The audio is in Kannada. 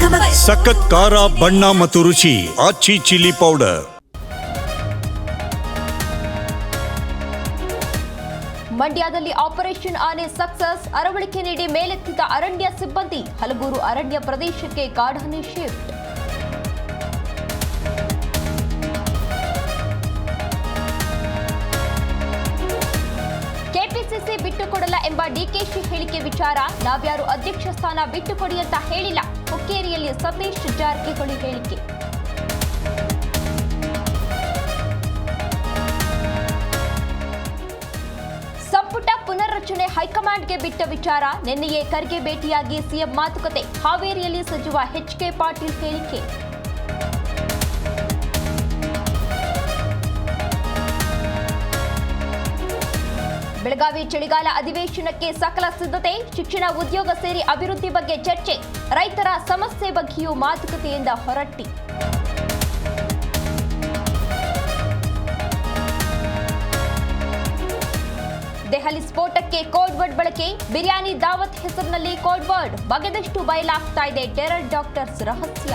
ಸಖತ್ ಖಾರ ಬಣ್ಣ ಮತ್ತು ರುಚಿ ಆಚಿ ಚಿಲ್ಲಿ ಪೌಡರ್. ಮಂಡ್ಯದಲ್ಲಿ ಆಪರೇಷನ್ ಆನೆ ಸಕ್ಸಸ್. ಅರವಳಿಕೆ ನೀಡಿ ಮೇಲೆತ್ತಿದ ಅರಣ್ಯ ಸಿಬ್ಬಂದಿ. ಹಲಗೂರು ಅರಣ್ಯ ಪ್ರದೇಶಕ್ಕೆ ಕಾಡಾನೆ ಶಿಫ್ಟ್. ಕೆಪಿಸಿಸಿ ಬಿಟ್ಟುಕೊಡಲ್ಲ ಎಂಬ ಡಿಕೆಶಿ ಹೇಳಿಕೆ ವಿಚಾರ. ನಾವ್ಯಾರು ಅಧ್ಯಕ್ಷ ಸ್ಥಾನ ಬಿಟ್ಟುಕೊಡಿ ಅಂತ ಹೇಳಿಲ್ಲ. ಹುಕ್ಕೇರಿಯಲ್ಲಿ ಸತೀಶ್ ಜಾರಕಿಹೊಳಿ ಹೇಳಿಕೆ. ಸಂಪುಟ ಪುನರ್ರಚನೆ ಹೈಕಮಾಂಡ್ಗೆ ಬಿಟ್ಟ ವಿಚಾರ. ನಿನ್ನೆಯೇ ಖರ್ಗೆ ಭೇಟಿಯಾಗಿ ಸಿಎಂ ಮಾತುಕತೆ. ಹಾವೇರಿಯಲ್ಲಿ ಸಚಿವ ಎಚ್.ಕೆ. ಪಾಟೀಲ್ ಹೇಳಿಕೆ. ಬೆಳಗಾವಿ ಚಳಿಗಾಲ ಅಧಿವೇಶನಕ್ಕೆ ಸಕಲ ಸಿದ್ಧತೆ. ಶಿಕ್ಷಣ, ಉದ್ಯೋಗ ಸೇರಿ ಅಭಿವೃದ್ಧಿ ಬಗ್ಗೆ ಚರ್ಚೆ. ರೈತರ ಸಮಸ್ಯೆ ಬಗ್ಗೆಯೂ ಮಾತುಕತೆಯಿಂದ ಹೊರಟ್ಟಿ. ದೆಹಲಿ ಸ್ಫೋಟಕ್ಕೆ ಕೋಡ್ ವರ್ಡ್ ಬಳಕೆ. ಬಿರಿಯಾನಿ ದಾವತ್ ಹೆಸರಿನಲ್ಲಿ ಕೋಡ್ ವರ್ಡ್. ಬಗೆದಷ್ಟು ಬಯಲಾಗ್ತಾ ಇದೆ ಟೆರರ್ ಡಾಕ್ಟರ್ಸ್ ರಹಸ್ಯ.